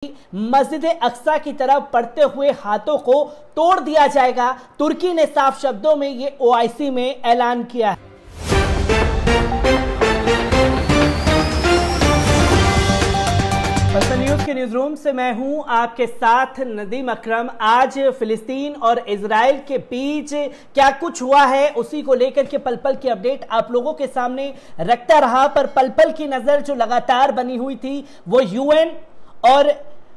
मस्जिद अक्सा की तरफ पड़ते हुए हाथों को तोड़ दिया जाएगा। तुर्की ने साफ शब्दों में ये ओआईसी में ऐलान किया है। पलपल न्यूज के न्यूज रूम से मैं हूं आपके साथ नदीम अकरम। आज फिलिस्तीन और इजराइल के बीच क्या कुछ हुआ है उसी को लेकर के पलपल की अपडेट आप लोगों के सामने रखता रहा। पर पलपल की नजर जो लगातार बनी हुई थी वो यूएन और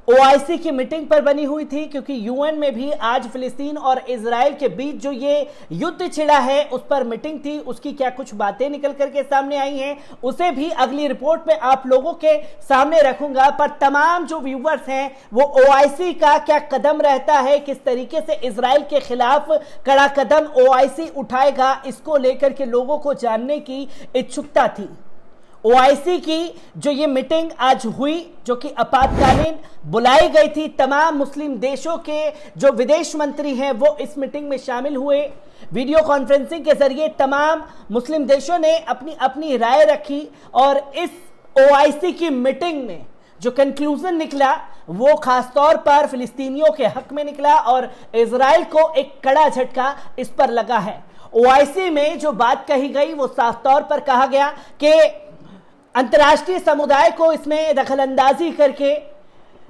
ओआईसी की मीटिंग पर बनी हुई थी, क्योंकि यूएन में भी आज फिलिस्तीन और इजराइल के बीच जो ये युद्ध छिड़ा है उस पर मीटिंग थी। उसकी क्या कुछ बातें निकल करके सामने आई हैं उसे भी अगली रिपोर्ट में आप लोगों के सामने रखूंगा। पर तमाम जो व्यूवर्स हैं वो ओआईसी का क्या कदम रहता है, किस तरीके से इजराइल के खिलाफ कड़ा कदम ओआईसी उठाएगा, इसको लेकर के लोगों को जानने की इच्छुकता थी। ओआईसी की जो ये मीटिंग आज हुई जो कि आपातकालीन बुलाई गई थी, तमाम मुस्लिम देशों के जो विदेश मंत्री हैं वो इस मीटिंग में शामिल हुए। वीडियो कॉन्फ्रेंसिंग के जरिए तमाम मुस्लिम देशों ने अपनी अपनी राय रखी और इस ओआईसी की मीटिंग में जो कंक्लूजन निकला वो खासतौर पर फिलिस्तीनियों के हक में निकला और इजराइल को एक कड़ा झटका इस पर लगा है। ओआईसी में जो बात कही गई वो साफ तौर पर कहा गया कि अंतर्राष्ट्रीय समुदाय को इसमें दखलंदाजी करके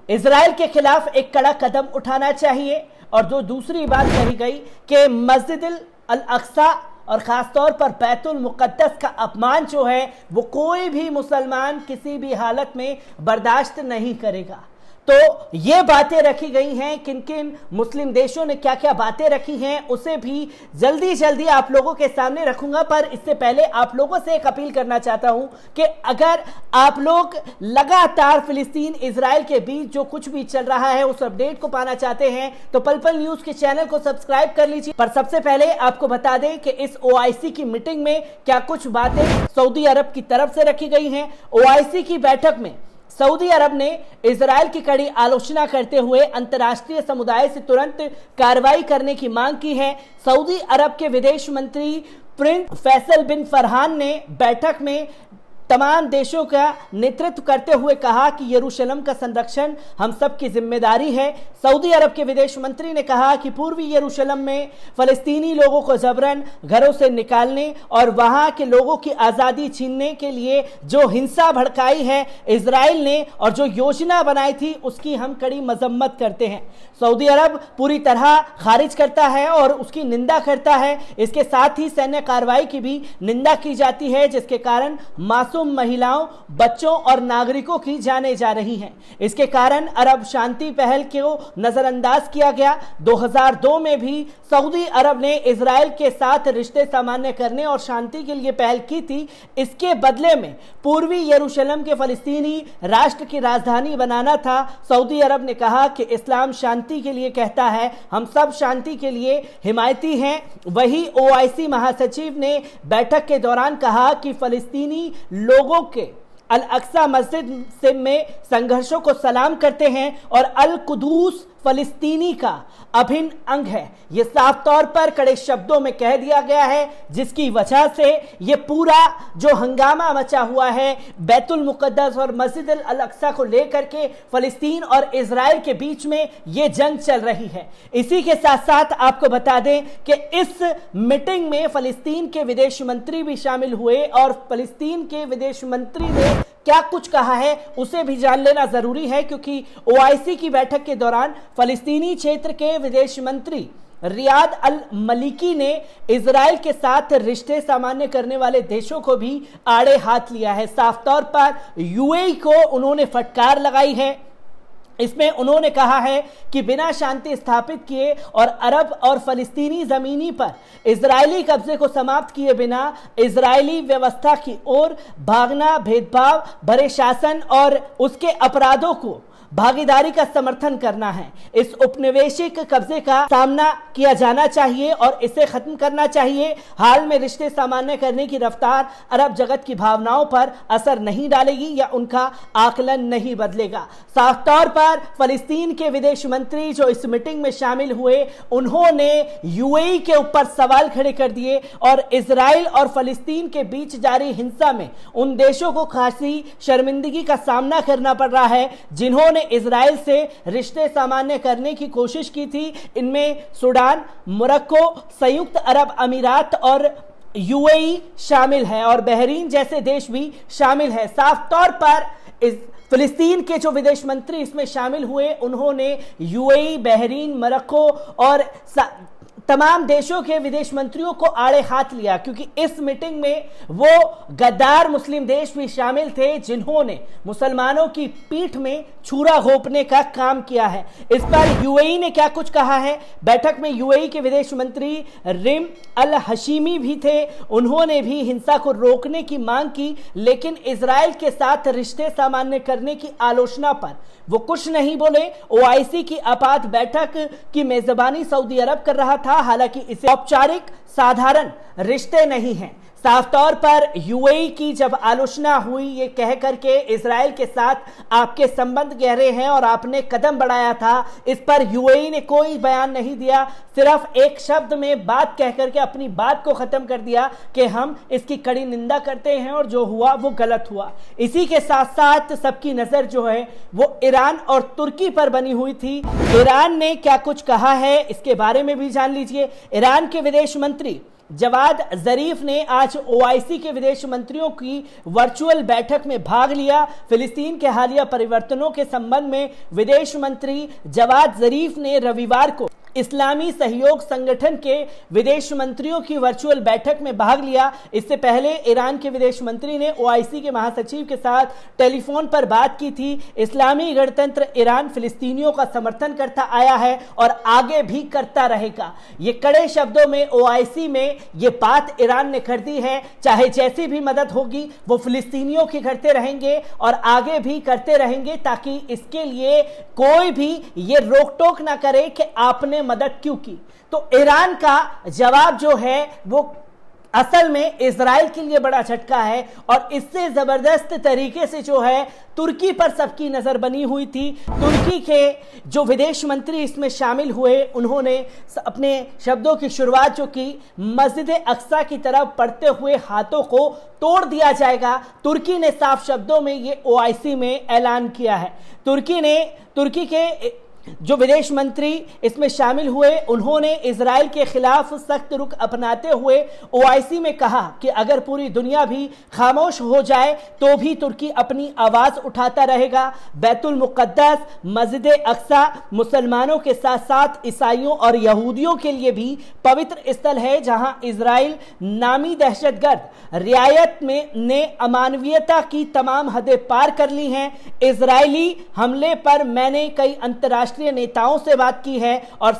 इजराइल के खिलाफ एक कड़ा कदम उठाना चाहिए। और जो दूसरी बात कही गई कि मस्जिद अल अक्सा और खासतौर पर बैतुल मुक़द्दस का अपमान जो है वो कोई भी मुसलमान किसी भी हालत में बर्दाश्त नहीं करेगा। तो ये बातें रखी गई हैं, किन किन मुस्लिम देशों ने क्या क्या बातें रखी हैं उसे भी जल्दी जल्दी आप लोगों के सामने रखूंगा। पर इससे पहले आप लोगों से एक अपील करना चाहता हूं कि अगर आप लोग लगातार फिलिस्तीन इजराइल के बीच जो कुछ भी चल रहा है उस अपडेट को पाना चाहते हैं तो पलपल न्यूज के चैनल को सब्सक्राइब कर लीजिए। पर सबसे पहले आपको बता दें कि इस ओआईसी की मीटिंग में क्या कुछ बातें सऊदी अरब की तरफ से रखी गई हैं। ओआईसी की बैठक में सऊदी अरब ने इजराइल की कड़ी आलोचना करते हुए अंतर्राष्ट्रीय समुदाय से तुरंत कार्रवाई करने की मांग की है। सऊदी अरब के विदेश मंत्री प्रिंस फैसल बिन फरहान ने बैठक में तमाम देशों का नेतृत्व करते हुए कहा कि यरूशलेम का संरक्षण हम सब की जिम्मेदारी है। सऊदी अरब के विदेश मंत्री ने कहा कि पूर्वी यरूशलेम में फलस्तीनी लोगों को जबरन घरों से निकालने और वहां के लोगों की आज़ादी छीनने के लिए जो हिंसा भड़काई है इजराइल ने और जो योजना बनाई थी उसकी हम कड़ी मजम्मत करते हैं। सऊदी अरब पूरी तरह खारिज करता है और उसकी निंदा करता है। इसके साथ ही सैन्य कार्रवाई की भी निंदा की जाती है जिसके कारण मासूम महिलाओं, बच्चों और नागरिकों की जानें जा रही हैं। इसके कारण अरब शांति पहल को नजरअंदाज किया गया। 2002 में भी सऊदी अरब ने इजराइल के साथ रिश्ते सामान्य करने और शांति के लिए पहल की थी। इसके बदले में पूर्वी यरूशलेम के फलस्तीनी राष्ट्र की राजधानी बनाना था। सऊदी अरब ने कहा कि इस्लाम शांति के लिए कहता है, हम सब शांति के लिए हिमायती हैं। वही ओआईसी महासचिव ने बैठक के दौरान कहा कि फलस्तीनी लोगों के अल अक्सा मस्जिद से में संघर्षों को सलाम करते हैं और अल कुदूस फलस्तीनी का अभिन्न अंग है। यह साफ तौर पर कड़े शब्दों में कह दिया गया है जिसकी वजह से यह पूरा जो हंगामा मचा हुआ है बैतुल मुक़द्दस और मस्जिद अल अक्सा को लेकर के फलस्तीन और इजराइल के बीच में यह जंग चल रही है। इसी के साथ साथ आपको बता दें कि इस मीटिंग में फलस्तीन के विदेश मंत्री भी शामिल हुए और फलस्तीन के विदेश मंत्री ने क्या कुछ कहा है उसे भी जान लेना जरूरी है, क्योंकि ओआईसी की बैठक के दौरान फलस्तीनी क्षेत्र के विदेश मंत्री रियाद अल मलिकी ने इजराइल के साथ रिश्ते सामान्य करने वाले देशों को भी आड़े हाथ लिया है। साफ तौर पर यूएई को उन्होंने फटकार लगाई है। इसमें उन्होंने कहा है कि बिना शांति स्थापित किए और अरब और फलस्तीनी जमीनी पर इजरायली कब्जे को समाप्त किए बिना इजरायली व्यवस्था की ओर भागना, भेदभाव भरे शासन और उसके अपराधों को भागीदारी का समर्थन करना है। इस उपनिवेशिक कब्जे का सामना किया जाना चाहिए और इसे खत्म करना चाहिए। हाल में रिश्ते सामान्य करने की रफ्तार अरब जगत की भावनाओं पर असर नहीं डालेगी या उनका आकलन नहीं बदलेगा। साफ तौर पर फलस्तीन के विदेश मंत्री जो इस मीटिंग में शामिल हुए उन्होंने यूएई के ऊपर सवाल खड़े कर दिए और इजराइल और फलस्तीन के बीच जारी हिंसा में उन देशों को खासी शर्मिंदगी का सामना करना पड़ रहा है जिन्होंने इजराइल से रिश्ते सामान्य करने की कोशिश की थी। इनमें सूडान, मोरक्को, संयुक्त अरब अमीरात और यूएई शामिल है और बहरीन जैसे देश भी शामिल है। साफ तौर पर इस फिलिस्तीन के जो विदेश मंत्री इसमें शामिल हुए, उन्होंने यूएई, बहरीन, मोरक्को और तमाम देशों के विदेश मंत्रियों को आड़े हाथ लिया, क्योंकि इस मीटिंग में वो गद्दार मुस्लिम देश भी शामिल थे जिन्होंने मुसलमानों की पीठ में छुरा घोंपने का काम किया है। इस पर यूएई ने क्या कुछ कहा है। बैठक में यूएई के विदेश मंत्री रिम अल हशीमी भी थे। उन्होंने भी हिंसा को रोकने की मांग की, लेकिन इजराइल के साथ रिश्ते सामान्य करने की आलोचना पर वो कुछ नहीं बोले। ओआईसी की आपात बैठक की मेजबानी सऊदी अरब कर रहा था, हालांकि इसे औपचारिक साधारण रिश्ते नहीं हैं। साफ तौर पर यूएई की जब आलोचना हुई ये कह करके इजराइल के साथ आपके संबंध गहरे हैं और आपने कदम बढ़ाया था, इस पर यूएई ने कोई बयान नहीं दिया, सिर्फ एक शब्द में बात कह करके अपनी बात को खत्म कर दिया कि हम इसकी कड़ी निंदा करते हैं और जो हुआ वो गलत हुआ। इसी के साथ साथ सबकी नजर जो है वो ईरान और तुर्की पर बनी हुई थी। ईरान ने क्या कुछ कहा है इसके बारे में भी जान लीजिए। ईरान के विदेश मंत्री जवाद जरीफ ने आज ओआईसी के विदेश मंत्रियों की वर्चुअल बैठक में भाग लिया। फिलिस्तीन के हालिया परिवर्तनों के संबंध में विदेश मंत्री जवाद जरीफ ने रविवार को इस्लामी सहयोग संगठन के विदेश मंत्रियों की वर्चुअल बैठक में भाग लिया। इससे पहले ईरान के विदेश मंत्री ने ओआईसी के महासचिव के साथ टेलीफोन पर बात की थी। इस्लामी गणतंत्र ईरान फिलिस्तीनियों का समर्थन करता आया है और आगे भी करता रहेगा। ये कड़े शब्दों में ओआईसी में ये बात ईरान ने कर दी है। चाहे जैसी भी मदद होगी वो फिलिस्तीनियों की करते रहेंगे और आगे भी करते रहेंगे, ताकि इसके लिए कोई भी ये रोक टोक ना करे कि आपने मदद क्यों की। तो ईरान का जवाब जो है वो असल में इजराइल के लिए बड़ा झटका है और इससे जबरदस्त तरीके से जो है तुर्की पर सबकी नजर बनी हुई थी। तुर्की के जो विदेश मंत्री इसमें शामिल हुए, उन्होंने अपने शब्दों की शुरुआत जो की मस्जिद अक्सा की तरफ पढ़ते हुए हाथों को तोड़ दिया जाएगा। तुर्की ने साफ शब्दों में ये ओआईसी में ऐलान किया है। तुर्की के जो विदेश मंत्री इसमें शामिल हुए, उन्होंने इजराइल के खिलाफ सख्त रुख अपनाते हुए ओआईसी में कहा कि अगर पूरी दुनिया भी खामोश हो जाए तो भी तुर्की अपनी आवाज उठाता रहेगा। बैतुल मुकद्दस, मस्जिद अक्सा मुसलमानों के साथ साथ ईसाइयों और यहूदियों के लिए भी पवित्र स्थल है, जहां इजराइल नामी दहशतगर्द रियायत में ने अमानवीयता की तमाम हदें पार कर ली हैं। इजरायली हमले पर मैंने कई अंतर्राष्ट्रीय नेताओं से बात की है और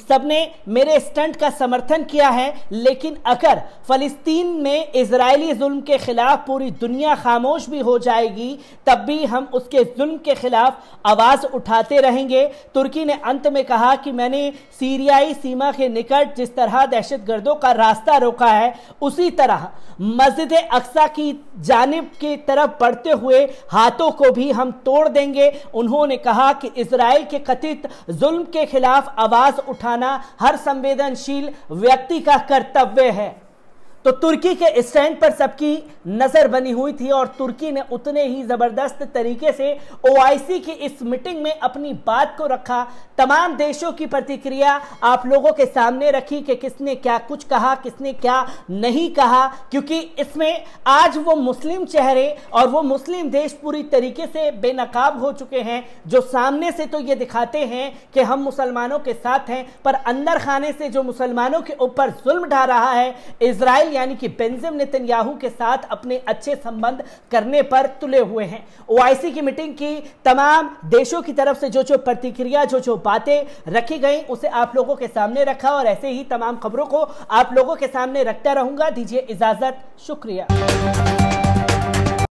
सबने मेरे स्टंट का समर्थन किया है, लेकिन अगर फलस्तीन में इजरायली जुल्म के खिलाफ पूरी दुनिया खामोश भी हो जाएगी तब भी हम उसके जुल्म के खिलाफ आवाज उठाते रहेंगे। तुर्की ने अंत में कहा कि मैंने सीरियाई सीमा के निकट जिस तरह दहशतगर्दों का रास्ता रोका है, उसी तरह मस्जिद अक्सा की जानिब की तरफ बढ़ते हुए हाथों को भी हम तोड़ देंगे। उन्होंने कहा कि इजराइल के कथित जुल्म के खिलाफ आवाज उठाना हर संवेदनशील व्यक्ति का कर्तव्य है। तो तुर्की के स्टैंड पर सबकी नजर बनी हुई थी और तुर्की ने उतने ही जबरदस्त तरीके से ओआईसी की इस मीटिंग में अपनी बात को रखा। तमाम देशों की प्रतिक्रिया आप लोगों के सामने रखी कि किसने क्या कुछ कहा, किसने क्या नहीं कहा, क्योंकि इसमें आज वो मुस्लिम चेहरे और वो मुस्लिम देश पूरी तरीके से बेनकाब हो चुके हैं, जो सामने से तो ये दिखाते हैं कि हम मुसलमानों के साथ हैं, पर अंदर खाने से जो मुसलमानों के ऊपर जुल्म ढा रहा है इजराइल यानी कि बेंजामिन नेतन्याहू के साथ अपने अच्छे संबंध करने पर तुले हुए हैं। ओआईसी की मीटिंग की तमाम देशों की तरफ से जो प्रतिक्रिया जो बातें रखी गई उसे आप लोगों के सामने रखा और ऐसे ही तमाम खबरों को आप लोगों के सामने रखता रहूंगा। दीजिए इजाजत, शुक्रिया।